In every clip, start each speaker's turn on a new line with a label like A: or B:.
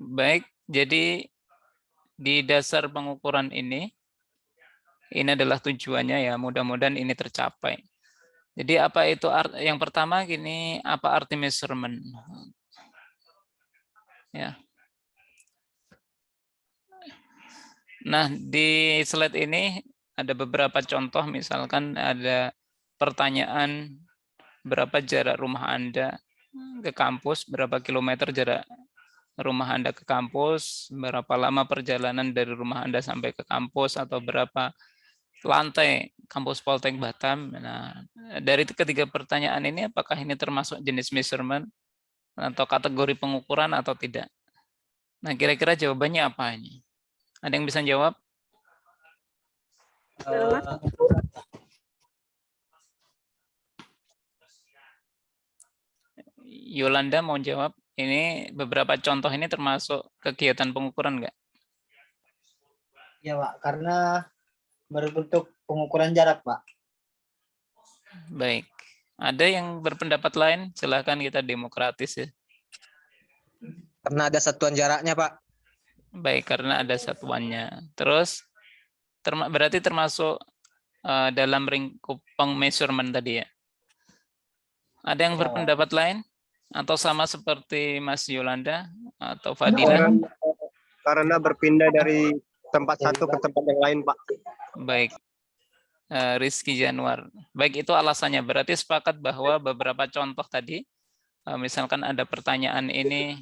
A: Baik, jadi di dasar pengukuran ini adalah tujuannya ya, mudah-mudahan ini tercapai. Jadi apa itu yang pertama gini, apa arti measurement? Ya. Nah, di slide ini ada beberapa contoh, misalkan ada pertanyaan berapa jarak rumah Anda ke kampus, berapa kilometer jarak rumah Anda ke kampus, berapa lama perjalanan dari rumah Anda sampai ke kampus, atau berapa lantai kampus Poltek Batam. Nah, dari ketiga pertanyaan ini apakah ini termasuk jenis measurement atau kategori pengukuran atau tidak? Nah, kira-kira jawabannya apa ini? Ada yang bisa jawab? Yolanda mau jawab? Ini beberapa contoh ini termasuk kegiatan pengukuran nggak?
B: Ya, Pak, karena berbentuk pengukuran jarak, Pak.
A: Baik. Ada yang berpendapat lain? Silakan, kita demokratis ya.
C: Karena ada satuan jaraknya, Pak.
A: Baik, karena ada satuannya. Terus berarti termasuk dalam lingkup measurement tadi ya. Ada yang berpendapat lain? Atau sama seperti Mas Yolanda atau Fadila?
D: Karena berpindah dari tempat satu ke tempat yang lain, Pak.
A: Baik. Rizky Januar. Baik, itu alasannya. Berarti sepakat bahwa beberapa contoh tadi, misalkan ada pertanyaan ini,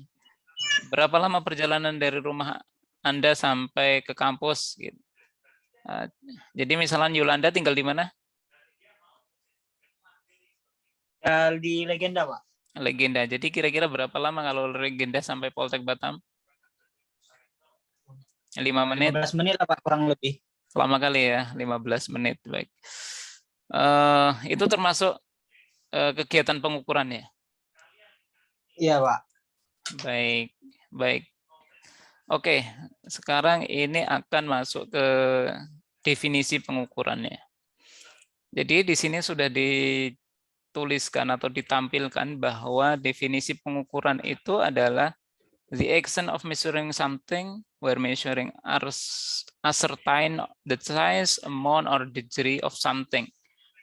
A: berapa lama perjalanan dari rumah Anda sampai ke kampus? Gitu. Jadi misalnya Yolanda tinggal di mana?
B: Di Legenda, Pak.
A: Legenda. Jadi kira-kira berapa lama kalau Legenda sampai Poltek Batam? 5 menit?
B: 15 menit lah, Pak, kurang lebih.
A: Lama kali ya, 15 menit. Baik. Itu termasuk kegiatan pengukuran ya?
B: Iya, Pak.
A: Baik, baik. Oke, sekarang ini akan masuk ke definisi pengukurannya. Jadi di sini sudah dituliskan atau ditampilkan bahwa definisi pengukuran itu adalah the action of measuring something where measuring ascertain the size, amount, or degree of something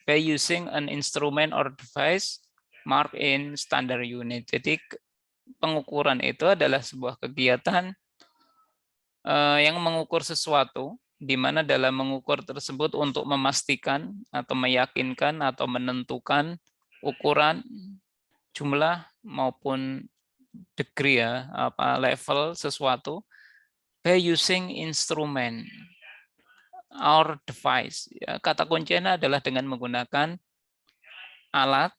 A: by using an instrument or device marked in standard unit. Jadi pengukuran itu adalah sebuah kegiatan yang mengukur sesuatu, di mana dalam mengukur tersebut untuk memastikan atau meyakinkan atau menentukan ukuran, jumlah maupun degree ya, level sesuatu by using instrument or device. Ya, kata kuncinya adalah dengan menggunakan alat,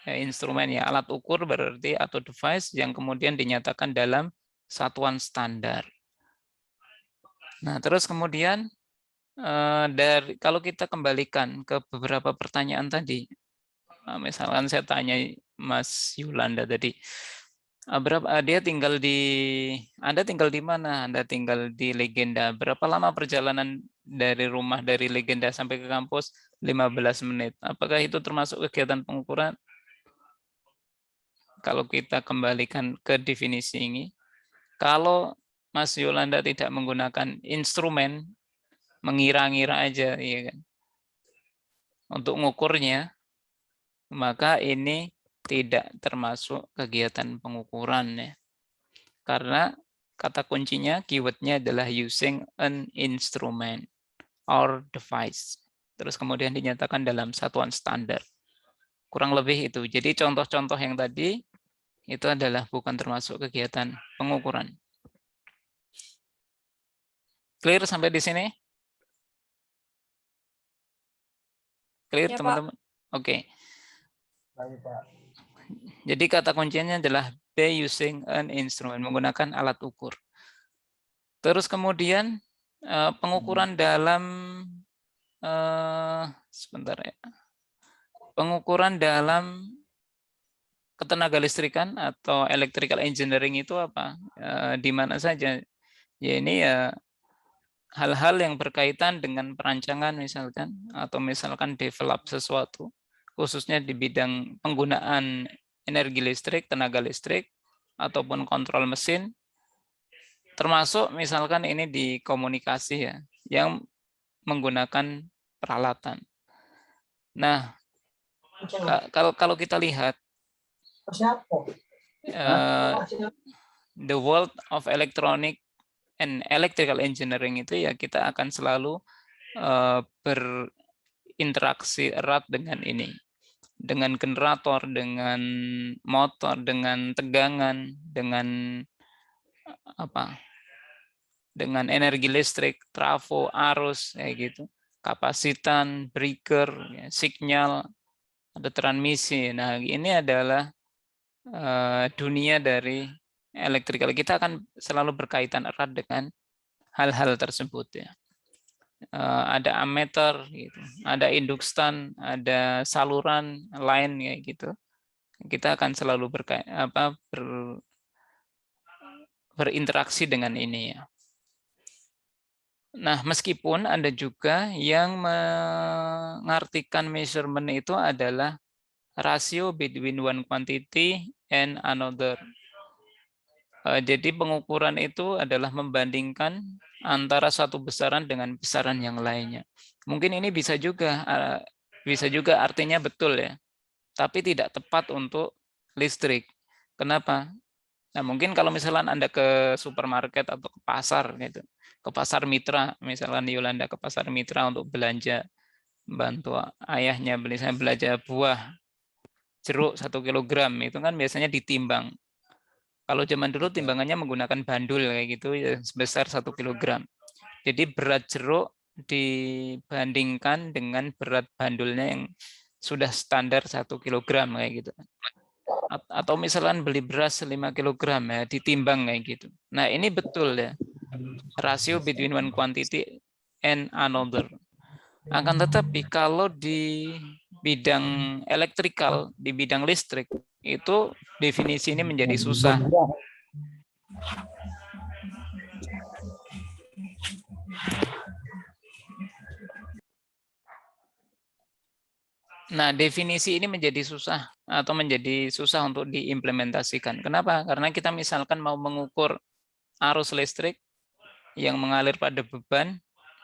A: ya, instrumen ya, alat ukur berarti atau device yang kemudian dinyatakan dalam satuan standar. Nah, terus kemudian kalau kita kembalikan ke beberapa pertanyaan tadi, misalkan saya tanya Mas Yolanda tadi, Anda tinggal di mana? Anda tinggal di Legenda. Berapa lama perjalanan dari rumah dari Legenda sampai ke kampus? 15 menit. Apakah itu termasuk kegiatan pengukuran? Kalau kita kembalikan ke definisi ini, kalau Mas Yolanda tidak menggunakan instrumen, mengira-ngira aja, ya kan, untuk mengukurnya, maka ini tidak termasuk kegiatan pengukuran ya. Karena kata kuncinya, keywordnya adalah using an instrument or device. Terus kemudian dinyatakan dalam satuan standar. Kurang lebih itu. Jadi contoh-contoh yang tadi itu adalah bukan termasuk kegiatan pengukuran. Clear sampai di sini? Clear, teman-teman? Oke. Jadi kata kuncinya adalah by using an instrument, menggunakan alat ukur. Terus kemudian pengukuran dalam sebentar ya. Pengukuran dalam ketenaga listrikan atau electrical engineering itu apa? Di mana saja? Ya ini ya hal-hal yang berkaitan dengan perancangan misalkan, atau misalkan develop sesuatu, khususnya di bidang penggunaan energi listrik, tenaga listrik, ataupun kontrol mesin, termasuk misalkan ini di komunikasi ya, yang menggunakan peralatan. Nah, kalau kita lihat the world of electronic and electrical engineering itu ya kita akan selalu berinteraksi erat dengan ini, dengan generator, dengan motor, dengan tegangan, dengan apa? Dengan energi listrik, trafo, arus, kayak gitu, kapasitan, breaker, ya, sinyal, ada transmisi. Nah, ini adalah dunia dari elektrikal. Kita akan selalu berkaitan erat dengan hal-hal tersebut ya. Ada ammeter, gitu, ada indukstan, ada saluran lain kayak gitu. Kita akan selalu berinteraksi dengan ini ya. Nah, meskipun ada juga yang mengartikan measurement itu adalah ratio between one quantity and another. Jadi pengukuran itu adalah membandingkan antara satu besaran dengan besaran yang lainnya. Mungkin ini bisa juga artinya betul ya, tapi tidak tepat untuk listrik. Kenapa? Nah, mungkin kalau misalnya Anda ke supermarket atau ke pasar gitu, ke pasar mitra, misalnya Yolanda ke pasar mitra untuk belanja, bantu ayahnya belanja buah jeruk 1 kilogram, itu kan biasanya ditimbang. Kalau zaman dulu timbangannya menggunakan bandul kayak gitu ya, sebesar 1 kilogram. Jadi berat jeruk dibandingkan dengan berat bandulnya yang sudah standar 1 kilogram kayak gitu. Atau misalkan beli beras 5 kilogram ya, ditimbang kayak gitu. Nah, ini betul ya. Rasio between one quantity and another. Akan tetapi kalau di bidang elektrikal, di bidang listrik, itu definisi ini menjadi susah. Nah, definisi ini menjadi susah atau menjadi susah untuk diimplementasikan. Kenapa? Karena kita misalkan mau mengukur arus listrik yang mengalir pada beban,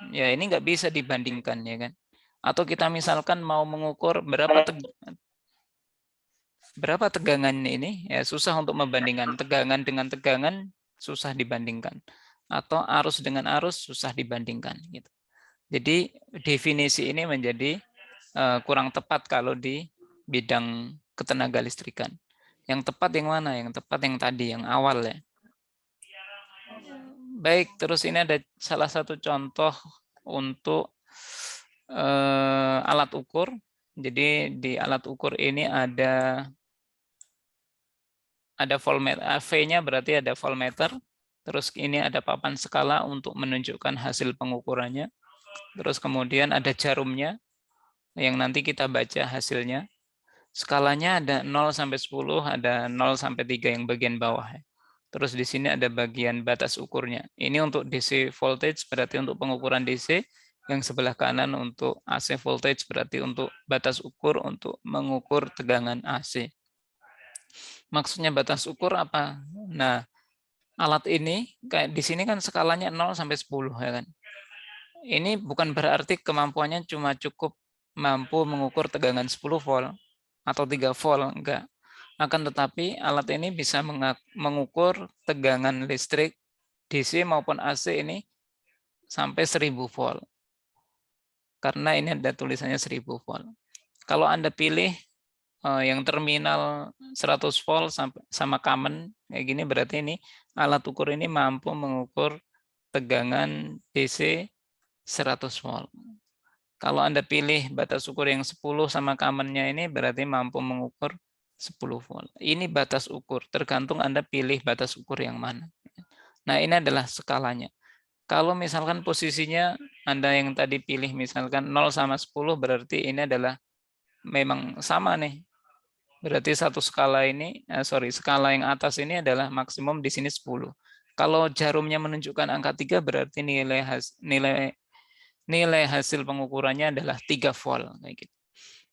A: ya ini nggak bisa dibandingkan ya kan. Atau kita misalkan mau mengukur berapa tegangan ini, ya susah untuk membandingkan. Tegangan dengan tegangan susah dibandingkan. Atau arus dengan arus susah dibandingkan. Gitu. Jadi definisi ini menjadi kurang tepat kalau di bidang ketenaga listrikan. Yang tepat yang mana? Yang tepat yang tadi, yang awal ya. Baik, terus ini ada salah satu contoh untuk alat ukur. Jadi di alat ukur ini ada voltmeter, V-nya berarti ada voltmeter. Terus ini ada papan skala untuk menunjukkan hasil pengukurannya. Terus kemudian ada jarumnya yang nanti kita baca hasilnya. Skalanya ada 0 sampai 10, ada 0 sampai 3 yang bagian bawah. Terus di sini ada bagian batas ukurnya. Ini untuk DC voltage berarti untuk pengukuran DC, yang sebelah kanan untuk AC voltage berarti untuk batas ukur untuk mengukur tegangan AC. Maksudnya batas ukur apa? Nah, alat ini kayak di sini kan skalanya 0 sampai 10 ya kan. Ini bukan berarti kemampuannya cuma cukup mampu mengukur tegangan 10 volt atau 3 volt, enggak. Akan tetapi alat ini bisa mengukur tegangan listrik DC maupun AC ini sampai 1000 volt. Karena ini ada tulisannya 1000 volt. Kalau Anda pilih yang terminal 100 volt sama common kayak gini, berarti ini alat ukur ini mampu mengukur tegangan DC 100 volt. Kalau Anda pilih batas ukur yang 10 sama common-nya ini berarti mampu mengukur 10 volt. Ini batas ukur, tergantung Anda pilih batas ukur yang mana. Nah, ini adalah skalanya. Kalau misalkan posisinya Anda yang tadi pilih misalkan 0 sama 10 berarti ini adalah memang sama nih. Berarti satu skala ini, skala yang atas ini adalah maksimum di sini 10. Kalau jarumnya menunjukkan angka 3 berarti nilai hasil pengukurannya adalah 3 volt kayak gitu.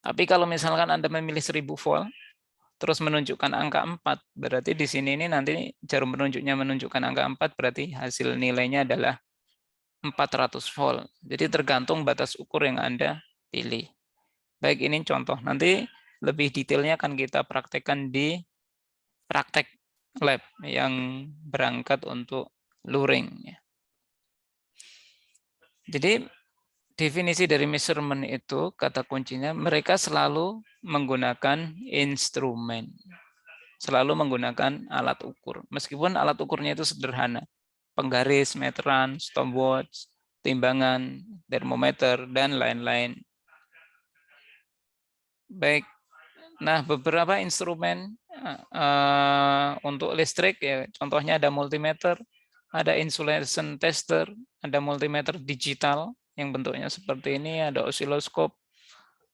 A: Tapi kalau misalkan Anda memilih 1000 volt, terus menunjukkan angka 4, berarti di sini ini nanti jarum penunjuknya menunjukkan angka 4, berarti hasil nilainya adalah 400 volt. Jadi tergantung batas ukur yang Anda pilih. Baik, ini contoh. Nanti lebih detailnya akan kita praktekkan di praktek lab yang berangkat untuk luring. Jadi definisi dari measurement itu, kata kuncinya, mereka selalu menggunakan instrumen. Selalu menggunakan alat ukur. Meskipun alat ukurnya itu sederhana. Penggaris, meteran, stopwatch, timbangan, termometer, dan lain-lain. Baik. Nah, beberapa instrumen untuk listrik, ya, contohnya ada multimeter, ada insulation tester, ada multimeter digital yang bentuknya seperti ini, ada osiloskop,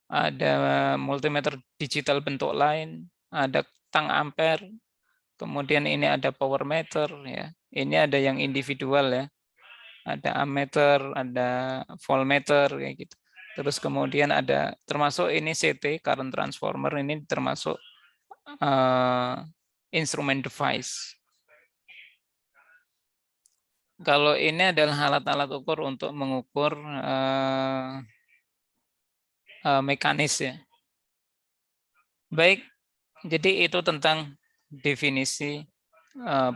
A: ada multimeter digital bentuk lain, ada tang ampere, kemudian ini ada power meter, ya. Ini ada yang individual, ya. Ada ammeter, ada voltmeter, kayak gitu. Terus kemudian ada termasuk ini CT, current transformer, ini termasuk instrumen device. Kalau ini adalah alat-alat ukur untuk mengukur mekanis, ya. Baik, jadi itu tentang definisi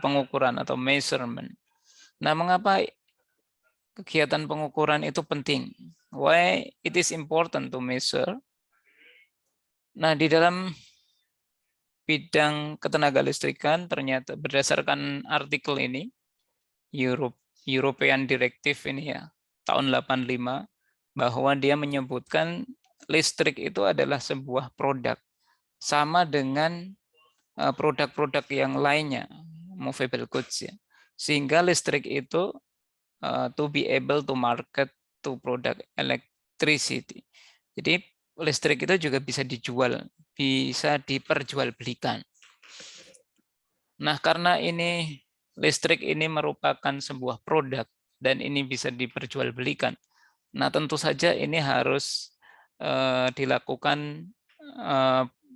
A: pengukuran atau measurement. Nah, mengapa kegiatan pengukuran itu penting? Why it is important to measure? Nah, di dalam bidang ketenaga listrikan ternyata berdasarkan artikel ini, European Directive ini, ya, tahun 85, bahwa dia menyebutkan listrik itu adalah sebuah produk sama dengan produk-produk yang lainnya, movable goods, ya. Sehingga listrik itu to be able to market to product electricity. Jadi listrik itu juga bisa dijual, bisa diperjualbelikan. Nah, karena ini listrik ini merupakan sebuah produk dan ini bisa diperjualbelikan. Nah, tentu saja ini harus dilakukan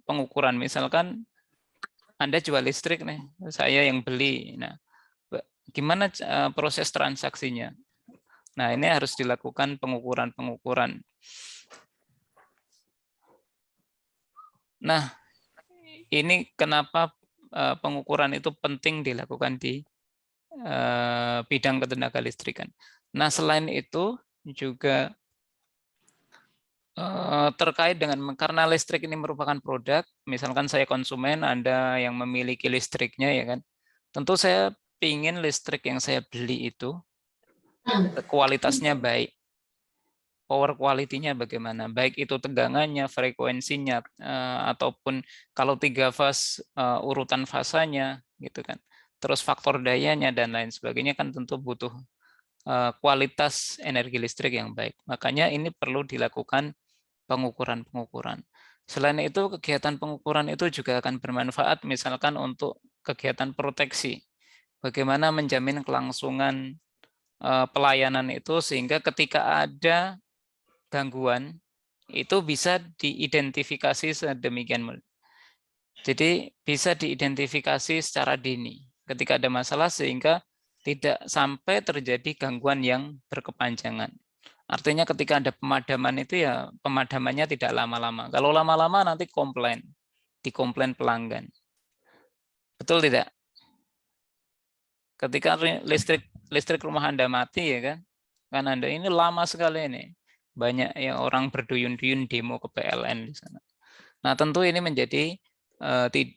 A: pengukuran. Misalkan Anda jual listrik nih, saya yang beli. Nah, gimana proses transaksinya? Nah, ini harus dilakukan pengukuran-pengukuran. Nah, ini kenapa pengukuran itu penting dilakukan di bidang ketenaga listrikan. Nah, selain itu juga terkait dengan karena listrik ini merupakan produk, misalkan saya konsumen, Anda yang memiliki listriknya, ya kan. Tentu saya ingin listrik yang saya beli itu kualitasnya baik. Power quality-nya bagaimana, baik itu tegangannya, frekuensinya, ataupun kalau 3 fase urutan fasanya, gitu kan. Terus faktor dayanya dan lain sebagainya kan tentu butuh kualitas energi listrik yang baik. Makanya ini perlu dilakukan pengukuran-pengukuran. Selain itu, kegiatan pengukuran itu juga akan bermanfaat misalkan untuk kegiatan proteksi. Bagaimana menjamin kelangsungan pelayanan itu sehingga ketika ada gangguan itu bisa diidentifikasi sedemikian. Jadi bisa diidentifikasi secara dini ketika ada masalah sehingga tidak sampai terjadi gangguan yang berkepanjangan. Artinya ketika ada pemadaman itu, ya pemadamannya tidak lama-lama. Kalau lama-lama nanti dikomplain pelanggan. Betul tidak? Ketika listrik rumah Anda mati, ya kan Anda ini lama sekali ini. Banyak ya orang berduyun-duyun demo ke PLN di sana. Nah, tentu ini menjadi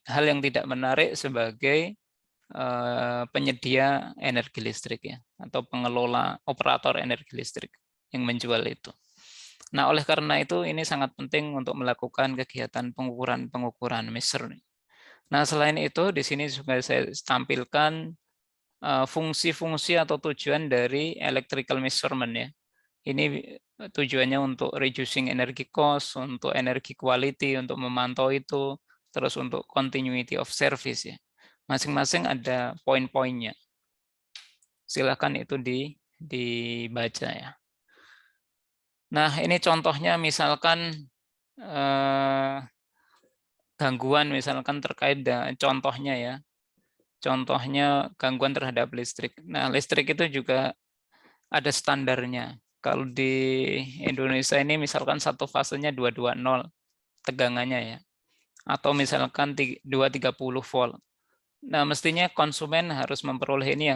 A: hal yang tidak menarik sebagai penyedia energi listrik, ya, atau pengelola operator energi listrik yang menjual itu. Nah, oleh karena itu ini sangat penting untuk melakukan kegiatan pengukuran measure. Nah, selain itu di sini juga saya tampilkan fungsi-fungsi atau tujuan dari electrical measurement, ya. Ini tujuannya untuk reducing energy cost, untuk energy quality, untuk memantau itu, terus untuk continuity of service, ya. Masing-masing ada poin-poinnya. Silakan itu dibaca, ya. Nah, ini contohnya misalkan gangguan misalkan terkait dengan contohnya ya. Contohnya gangguan terhadap listrik. Nah, listrik itu juga ada standarnya. Kalau di Indonesia ini misalkan satu fasenya 220 tegangannya ya. Atau misalkan 230 volt. Nah, mestinya konsumen harus memperoleh ini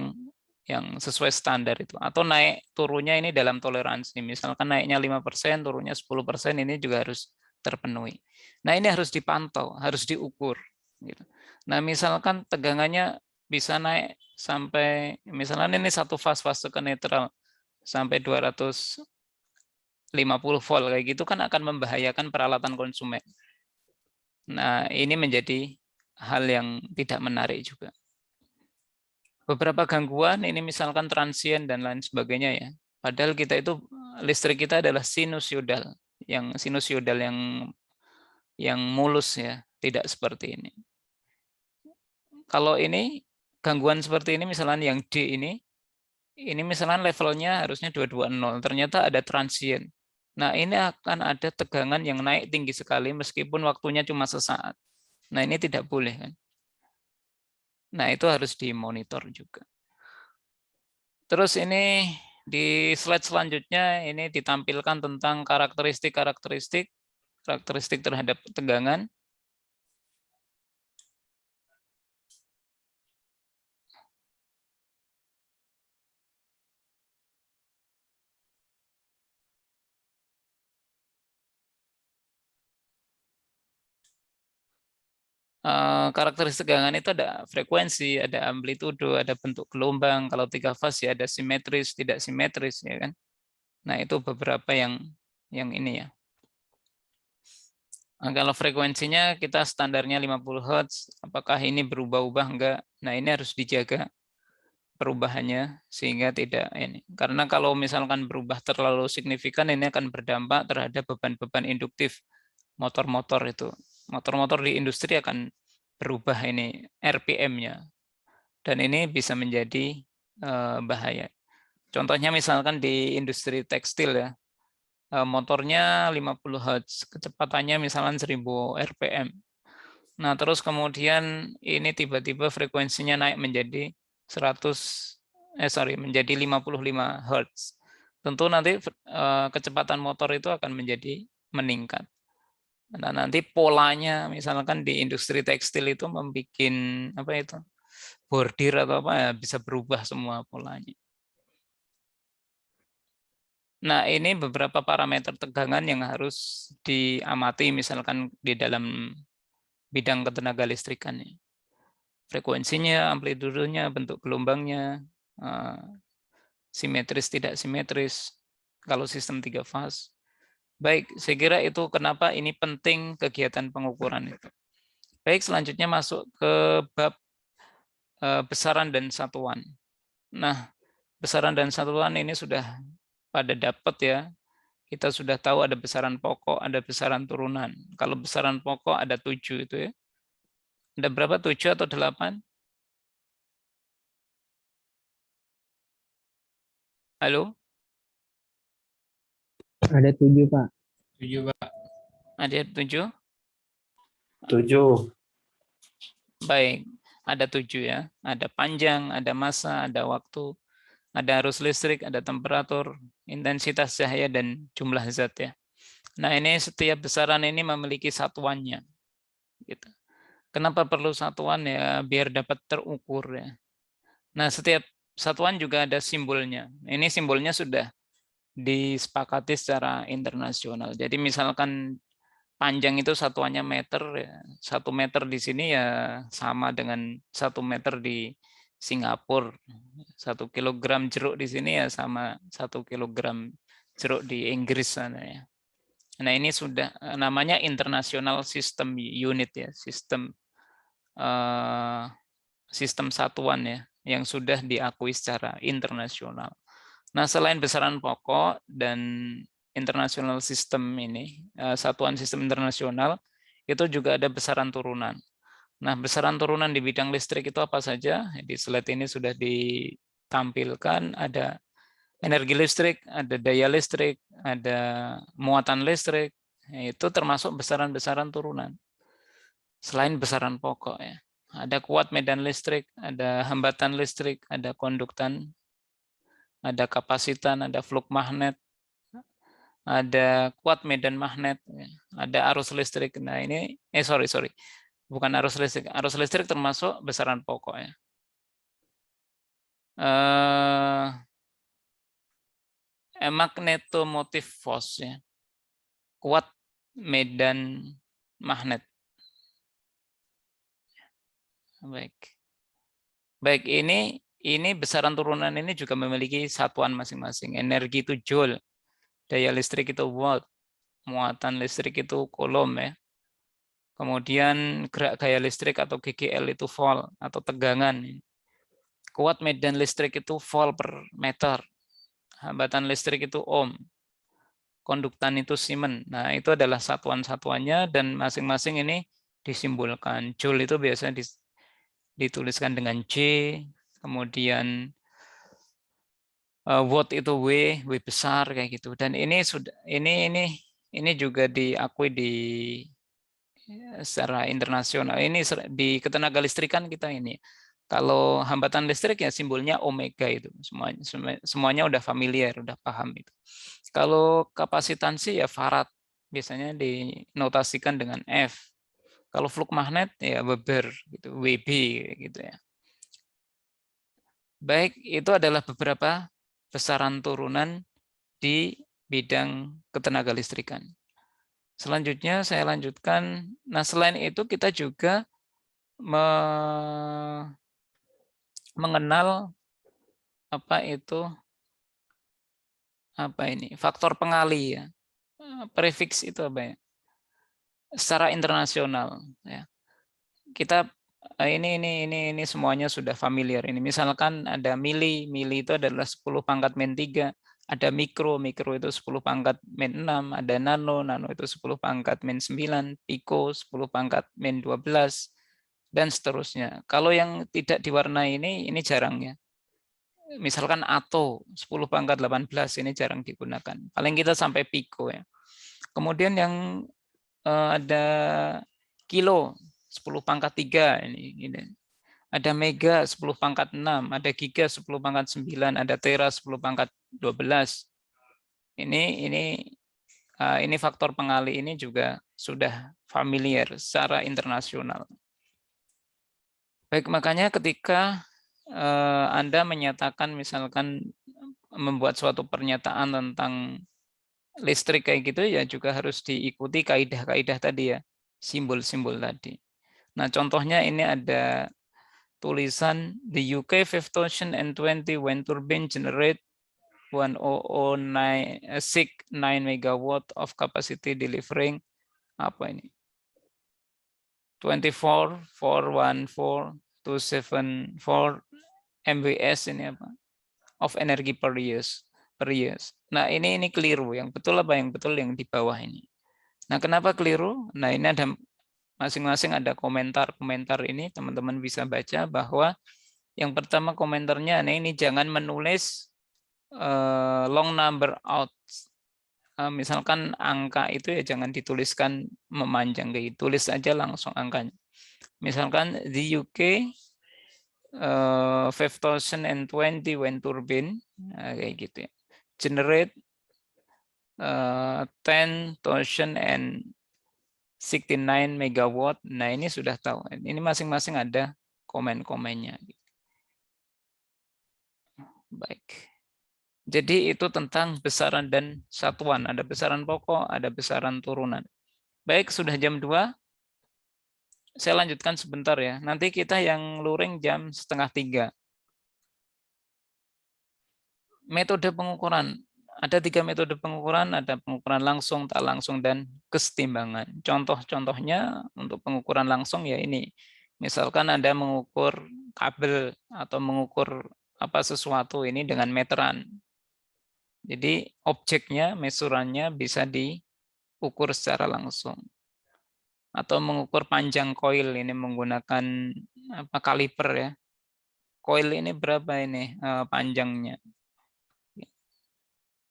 A: yang sesuai standar itu. Atau naik turunnya ini dalam toleransi. Misalkan naiknya 5%, turunnya 10%, ini juga harus terpenuhi. Nah, ini harus dipantau, harus diukur. Gitu. Nah, misalkan tegangannya bisa naik sampai, misalnya ini satu fase ke netral, sampai 250 volt, kayak gitu kan akan membahayakan peralatan konsumen. Nah, ini menjadi hal yang tidak menarik juga. Beberapa gangguan ini misalkan transien dan lain sebagainya ya. Padahal kita itu listrik kita adalah sinusoidal, yang mulus ya, tidak seperti ini. Kalau ini gangguan seperti ini misalnya yang D ini misalnya levelnya harusnya 220, ternyata ada transien. Nah, ini akan ada tegangan yang naik tinggi sekali meskipun waktunya cuma sesaat. Nah, ini tidak boleh kan. Nah, itu harus dimonitor juga. Terus ini di slide selanjutnya ini ditampilkan tentang karakteristik terhadap tegangan. Karakteristik tegangan itu ada frekuensi, ada amplitudo, ada bentuk gelombang. Kalau 3 fase ya ada simetris, tidak simetris ya kan. Nah, itu beberapa yang ini ya. Nah, kalau frekuensinya kita standarnya 50 Hz, apakah ini berubah-ubah enggak? Nah, ini harus dijaga perubahannya sehingga tidak ini. Karena kalau misalkan berubah terlalu signifikan ini akan berdampak terhadap beban-beban induktif motor-motor itu. Motor-motor di industri akan berubah ini RPM-nya. Dan ini bisa menjadi bahaya. Contohnya misalkan di industri tekstil ya. Motornya 50 Hz, kecepatannya misalkan 1000 RPM. Nah, terus kemudian ini tiba-tiba frekuensinya naik menjadi menjadi 55 Hz. Tentu nanti kecepatan motor itu akan menjadi meningkat. Nah, nanti polanya misalkan di industri tekstil itu membuat apa itu? Bordir atau apa ya, bisa berubah semua polanya. Nah, ini beberapa parameter tegangan yang harus diamati misalkan di dalam bidang ketenaga listrikan. Frekuensinya, amplitudonya, bentuk gelombangnya, simetris tidak simetris, kalau sistem 3 fase. Baik, saya kira itu kenapa ini penting kegiatan pengukuran itu. Baik, selanjutnya masuk ke bab besaran dan satuan. Nah, besaran dan satuan ini sudah pada dapat ya. Kita sudah tahu ada besaran pokok, ada besaran turunan. Kalau besaran pokok ada 7 itu ya. Ada berapa? 7 atau 8? Halo?
B: Ada 7, Pak.
A: 7, Pak. Ada 7?
E: 7.
A: Baik, ada 7 ya. Ada panjang, ada massa, ada waktu, ada arus listrik, ada temperatur, intensitas cahaya, dan jumlah zat ya. Nah, ini setiap besaran ini memiliki satuannya. Gitu. Kenapa perlu satuan ya? Biar dapat terukur ya. Nah, setiap satuan juga ada simbolnya. Ini simbolnya sudah disepakati secara internasional. Jadi misalkan panjang itu satuannya meter, ya. 1 meter di sini ya sama dengan 1 meter di Singapura. 1 kilogram jeruk di sini ya sama 1 kilogram jeruk di Inggris sana ya. Nah, ini sudah namanya International System Unit ya, sistem satuan ya, yang sudah diakui secara internasional. Nah, selain besaran pokok dan international system ini, satuan sistem internasional, itu juga ada besaran turunan. Nah, besaran turunan di bidang listrik itu apa saja? Di slide ini sudah ditampilkan, ada energi listrik, ada daya listrik, ada muatan listrik, itu termasuk besaran-besaran turunan. Selain besaran pokok ya. Ada kuat medan listrik, ada hambatan listrik, ada konduktan, ada kapasitan, ada flux magnet, ada kuat medan magnet, ya. Ada arus listrik. Nah ini, sorry, bukan arus listrik. Arus listrik termasuk besaran pokok ya. Magnetomotive force ya. Kuat medan magnet. Baik, ini besaran turunan ini juga memiliki satuan masing-masing. Energi itu joule, daya listrik itu watt, muatan listrik itu coulomb ya. Kemudian gerak gaya listrik atau GGL itu volt atau tegangan. Kuat medan listrik itu volt per meter. Hambatan listrik itu ohm. Konduktan itu Siemens. Nah, itu adalah satuan-satuannya dan masing-masing ini disimbolkan. Joule itu biasanya dituliskan dengan J, kemudian watt itu W besar kayak gitu. Dan ini sudah ini juga diakui secara internasional. Ini di ketenaga listrikan kita ini. Kalau hambatan listrik ya simbolnya omega itu. Semuanya udah familiar, udah paham itu. Kalau kapasitansi ya farad, biasanya dinotasikan dengan F. Kalau flux magnet ya Weber gitu, WB gitu ya. Baik, itu adalah beberapa besaran turunan di bidang ketenaga listrikan. Selanjutnya saya lanjutkan. Nah, selain itu kita juga mengenal faktor pengali ya. Prefiks itu apa ya? Secara internasional ya. Kita ini semuanya sudah familiar ini. Misalkan ada mili itu adalah 10 pangkat min 3, ada mikro itu 10 pangkat min 6, ada nano itu 10 pangkat min 9, piko 10 pangkat min 12 dan seterusnya. Kalau yang tidak diwarnai ini jarang ya. Misalkan ato 10 pangkat 18 ini jarang digunakan. Paling kita sampai piko ya. Kemudian yang ada kilo 10 pangkat 3 ini. Ada mega 10 pangkat 6, ada giga 10 pangkat 9, ada tera 10 pangkat 12. Ini faktor pengali ini juga sudah familiar secara internasional. Baik, makanya ketika Anda menyatakan misalkan membuat suatu pernyataan tentang listrik kayak gitu ya juga harus diikuti kaidah-kaidah tadi ya, simbol-simbol tadi. Nah, contohnya ini ada tulisan the UK 5020 wind turbine generate 1009 megawatt of capacity delivering apa ini? 24,414,274 MWs ini apa? Of energy per years. Nah, ini keliru. Yang betul apa yang betul yang di bawah ini. Nah, kenapa keliru? Nah, ini ada masing-masing ada komentar-komentar ini, teman-teman bisa baca bahwa yang pertama komentarnya, nah ini jangan menulis long number out. Misalkan angka itu ya jangan dituliskan memanjang, kayak tulis aja langsung angkanya. Misalkan di UK 5020 wind turbine, kayak gitu ya. Generate 10,069 megawatt. Nah, ini sudah tahu. Ini masing-masing ada komen-komennya. Baik. Jadi itu tentang besaran dan satuan. Ada besaran pokok, ada besaran turunan. Baik, sudah jam 2. Saya lanjutkan sebentar ya. Nanti kita yang luring jam 2:30. Metode pengukuran. Ada 3 metode pengukuran, ada pengukuran langsung, tak langsung, dan kesetimbangan. Contoh-contohnya untuk pengukuran langsung ya ini. Misalkan Anda mengukur kabel atau mengukur sesuatu ini dengan meteran. Jadi objeknya, mesurannya bisa diukur secara langsung. Atau mengukur panjang koil ini menggunakan kaliper ya. Koil ini berapa ini panjangnya.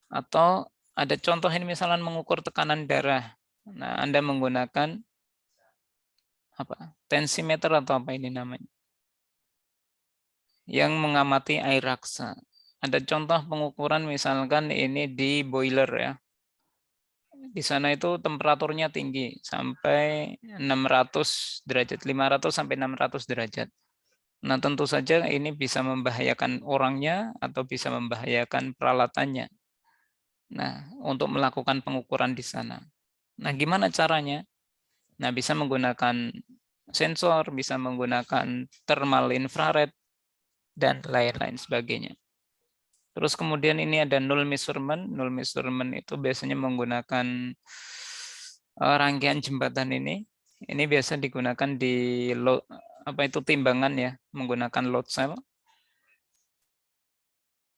A: Atau ada contoh ini misalnya mengukur tekanan darah. Nah, Anda menggunakan tensimeter atau apa ini namanya, yang mengamati air raksa. Ada contoh pengukuran misalkan ini di boiler ya. Di sana itu temperaturnya tinggi sampai 600 derajat, 500 sampai 600 derajat. Nah, tentu saja ini bisa membahayakan orangnya atau bisa membahayakan peralatannya. Nah, untuk melakukan pengukuran di sana. Nah, gimana caranya? Nah, bisa menggunakan sensor, bisa menggunakan thermal infrared, dan lain-lain sebagainya. Terus kemudian ini ada null measurement. Null measurement itu biasanya menggunakan rangkaian jembatan ini. Ini biasa digunakan di load, timbangan ya, menggunakan load cell.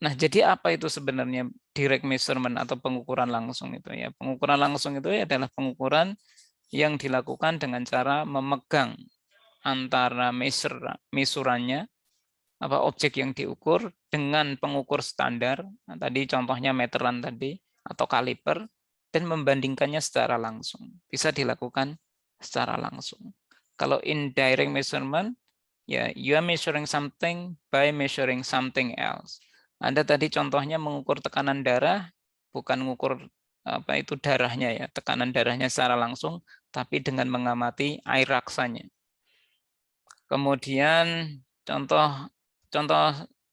A: Nah, jadi apa itu sebenarnya direct measurement atau pengukuran langsung itu ya? Pengukuran langsung itu adalah pengukuran yang dilakukan dengan cara memegang antara measurannya, objek yang diukur dengan pengukur standar, nah, tadi contohnya meteran tadi atau kaliper, dan membandingkannya secara langsung. Bisa dilakukan secara langsung. Kalau indirect measurement, ya you are measuring something by measuring something else. Anda tadi contohnya mengukur tekanan darah, bukan mengukur darahnya ya, tekanan darahnya secara langsung, tapi dengan mengamati air raksanya. Kemudian contoh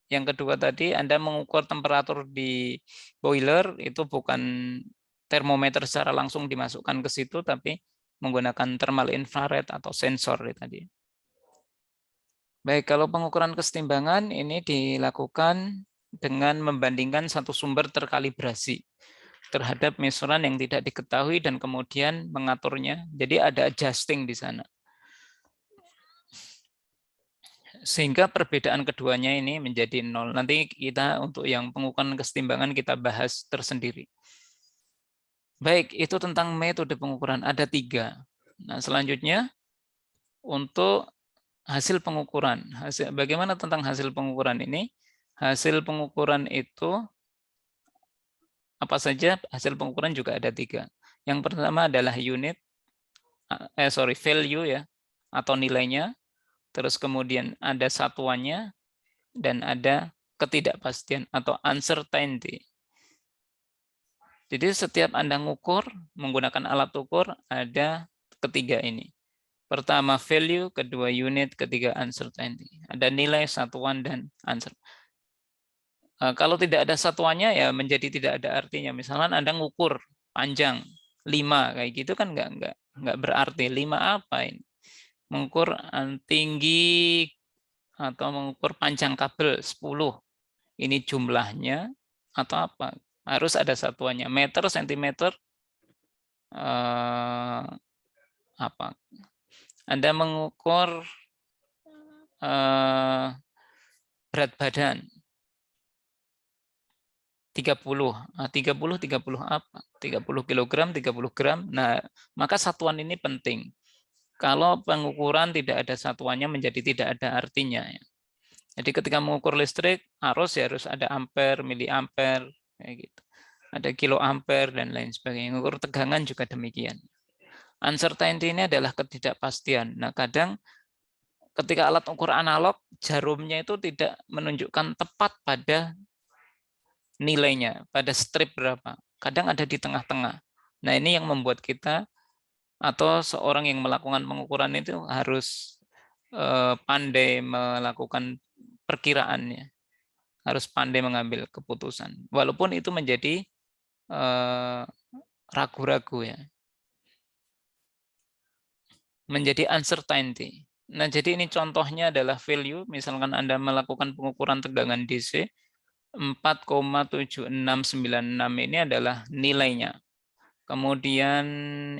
A: yang kedua tadi, Anda mengukur temperatur di boiler, itu bukan termometer secara langsung dimasukkan ke situ, tapi menggunakan thermal infrared atau sensor tadi. Baik, kalau pengukuran kesetimbangan ini dilakukan dengan membandingkan satu sumber terkalibrasi terhadap measuran yang tidak diketahui dan kemudian mengaturnya. Jadi ada adjusting di sana. Sehingga perbedaan keduanya ini menjadi 0. Nanti kita untuk yang pengukuran kesetimbangan kita bahas tersendiri. Baik, itu tentang metode pengukuran. Ada 3. Nah, selanjutnya untuk hasil pengukuran. Bagaimana tentang hasil pengukuran ini? Hasil pengukuran itu apa saja? Hasil pengukuran juga ada 3. Yang pertama adalah value ya, atau nilainya. Terus kemudian ada satuannya, dan ada ketidakpastian atau uncertainty. Jadi setiap Anda ngukur menggunakan alat ukur ada 3 ini. Pertama value, kedua unit, ketiga uncertainty. Ada nilai, satuan, dan uncertainty. Kalau tidak ada satuannya ya menjadi tidak ada artinya. Misalnya Anda ngukur panjang 5 kayak gitu kan nggak berarti. 5 apa ini? Mengukur tinggi atau mengukur panjang kabel 10. Ini jumlahnya atau apa? Harus ada satuannya. Meter, sentimeter, apa? Anda mengukur berat badan 30 apa? 30 kg, 30 gram. Nah, maka satuan ini penting. Kalau pengukuran tidak ada satuannya menjadi tidak ada artinya. Jadi ketika mengukur listrik arus ya harus ada ampere, miliampere, kayak gitu. Ada kiloampere dan lain sebagainya. Mengukur tegangan juga demikian. Uncertainty ini adalah ketidakpastian. Nah, kadang ketika alat ukur analog, jarumnya itu tidak menunjukkan tepat pada nilainya, pada strip berapa. Kadang ada di tengah-tengah. Nah, ini yang membuat kita atau seorang yang melakukan pengukuran itu harus pandai melakukan perkiraannya, harus pandai mengambil keputusan. Walaupun itu menjadi ragu-ragu ya, menjadi uncertainty. Nah, jadi ini contohnya adalah value. Misalkan Anda melakukan pengukuran tegangan DC 4,7696 ini adalah nilainya. Kemudian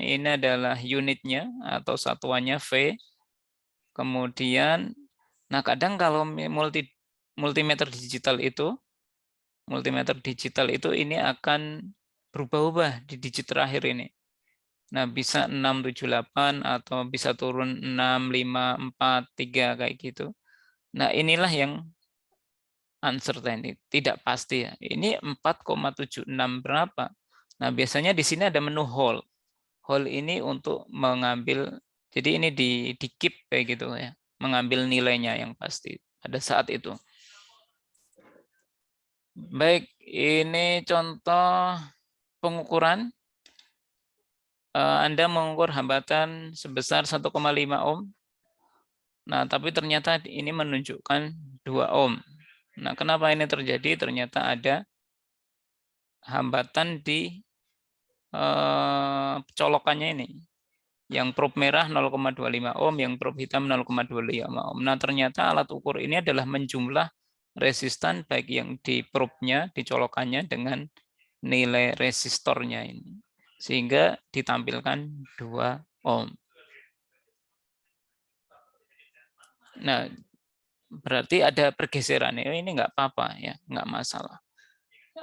A: ini adalah unitnya atau satuannya V. Kemudian, nah kadang kalau multimeter digital itu ini akan berubah-ubah di digit terakhir ini. Nah bisa 678 atau bisa turun 6543 kayak gitu. Nah inilah yang uncertainty, tidak pasti ya. Ini 4,76 berapa? Nah, biasanya di sini ada menu hold. Hold ini untuk mengambil Jadi ini di keep kayak gitu ya, mengambil nilainya yang pasti pada saat itu. Baik, ini contoh pengukuran. Anda mengukur hambatan sebesar 1,5 ohm. Nah, tapi ternyata ini menunjukkan 2 ohm. Nah, kenapa ini terjadi? Ternyata ada hambatan di colokannya ini. Yang probe merah 0,25 ohm, yang probe hitam 0,25 ohm. Nah, ternyata alat ukur ini adalah menjumlah resistan baik yang di probe-nya, di colokannya dengan nilai resistornya ini. Sehingga ditampilkan 2 ohm. Nah, berarti ada pergeseran. Ini nggak apa-apa ya, nggak masalah.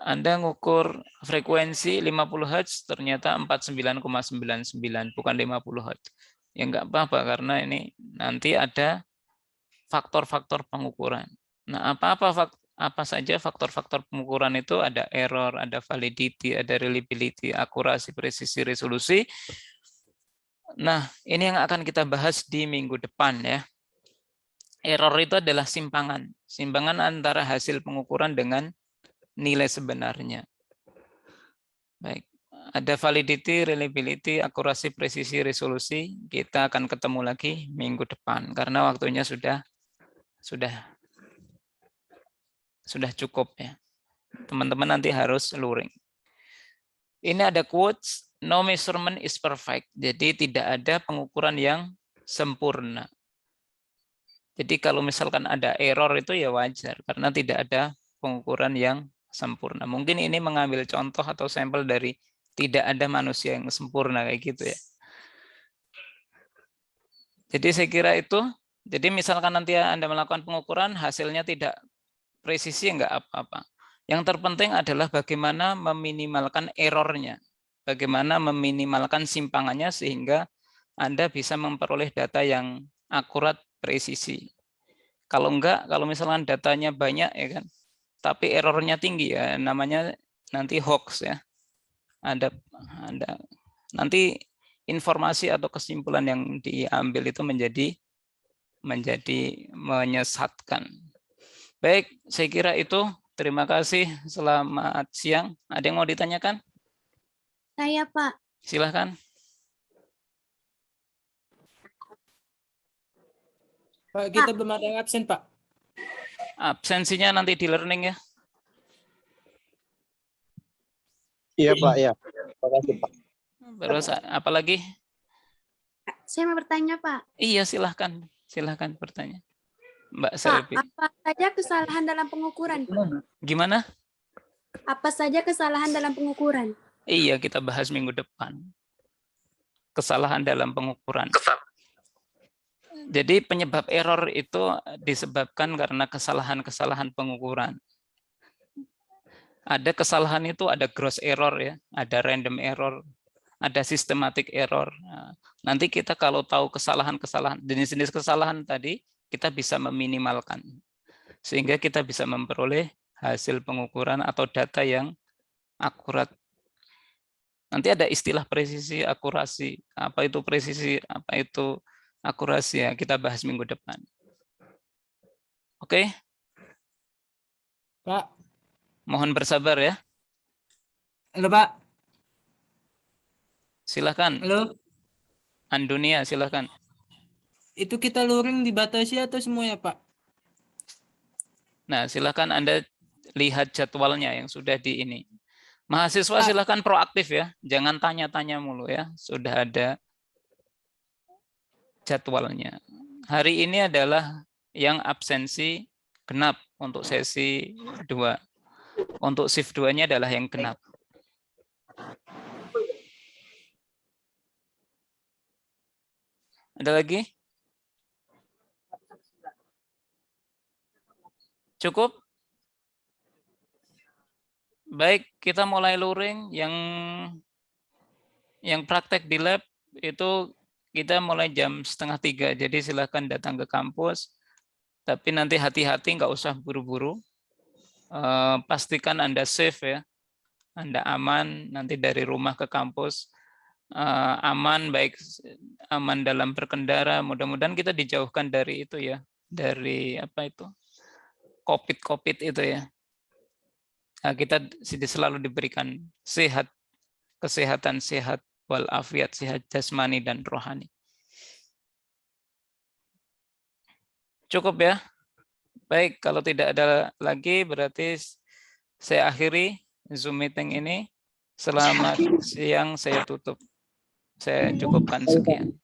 A: Anda ngukur frekuensi 50 Hz, ternyata 49,99, bukan 50 Hz. Ya nggak apa-apa, karena ini nanti ada faktor-faktor pengukuran. Nah, apa saja faktor-faktor pengukuran itu? Ada error, ada validity, ada reliability, akurasi, presisi, resolusi. Nah, ini yang akan kita bahas di minggu depan ya. Error itu adalah simpangan antara hasil pengukuran dengan nilai sebenarnya. Baik, ada validity, reliability, akurasi, presisi, resolusi. Kita akan ketemu lagi minggu depan karena waktunya sudah cukup ya. Teman-teman nanti harus luring. Ini ada quotes, no measurement is perfect. Jadi tidak ada pengukuran yang sempurna. Jadi kalau misalkan ada error itu ya wajar karena tidak ada pengukuran yang sempurna. Mungkin ini mengambil contoh atau sampel dari tidak ada manusia yang sempurna kayak gitu ya. Jadi saya kira itu. Jadi misalkan nanti Anda melakukan pengukuran hasilnya tidak presisi enggak apa-apa. Yang terpenting adalah bagaimana meminimalkan errornya. Bagaimana meminimalkan simpangannya sehingga Anda bisa memperoleh data yang akurat, presisi. Kalau enggak, kalau misalkan datanya banyak ya kan, tapi errornya tinggi ya, namanya nanti hoax ya. Ada nanti informasi atau kesimpulan yang diambil itu menjadi menyesatkan. Baik, saya kira itu. Terima kasih. Selamat siang. Ada yang mau ditanyakan?
E: Saya, Pak.
A: Silahkan.
F: Pak, kita belum ada yang absen, Pak.
A: Absensinya nanti di learning ya.
D: Iya Pak, ya. Terima kasih Pak.
A: Terus apa lagi?
E: Saya mau bertanya, Pak.
A: Iya, silahkan. Silahkan bertanya. Mbak
E: Pak,
A: Selvi.
E: apa saja kesalahan dalam pengukuran?
A: Gimana?
E: Apa saja kesalahan dalam pengukuran?
A: Iya, kita bahas minggu depan. Kesalahan dalam pengukuran. Jadi penyebab error itu disebabkan karena kesalahan-kesalahan pengukuran. Ada kesalahan itu ada gross error ya, ada random error, ada systematic error. Nah, nanti kita kalau tahu kesalahan-kesalahan, jenis-jenis kesalahan tadi, kita bisa meminimalkan. Sehingga kita bisa memperoleh hasil pengukuran atau data yang akurat. Nanti ada istilah presisi, akurasi. Apa itu presisi, apa itu akurasi ya, kita bahas minggu depan. Oke?
F: Pak.
A: Mohon bersabar ya.
F: Halo, Pak.
A: Silakan.
F: Halo.
A: Andunia, silakan.
F: Itu kita luring dibatasi atau semuanya, Pak?
A: Nah, silakan Anda lihat jadwalnya yang sudah di ini. Mahasiswa silakan proaktif ya. Jangan tanya-tanya mulu ya. Sudah ada jadwalnya. Hari ini adalah yang absensi genap untuk sesi 2. Untuk shift 2-nya adalah yang genap. Ada lagi? Cukup? Baik, kita mulai luring. Yang praktek di lab itu kita mulai jam 2:30. Jadi silakan datang ke kampus. Tapi nanti hati-hati, nggak usah buru-buru. Pastikan Anda safe ya. Anda aman nanti dari rumah ke kampus. aman, baik aman dalam berkendara. Mudah-mudahan kita dijauhkan dari itu ya, dari apa itu, COVID itu ya. Nah, kita selalu diberikan sehat, kesehatan sehat, walafiat, sehat jasmani dan rohani. Cukup ya. Baik, kalau tidak ada lagi berarti saya akhiri Zoom meeting ini. Selamat siang, saya tutup. Saya cukupkan sekian.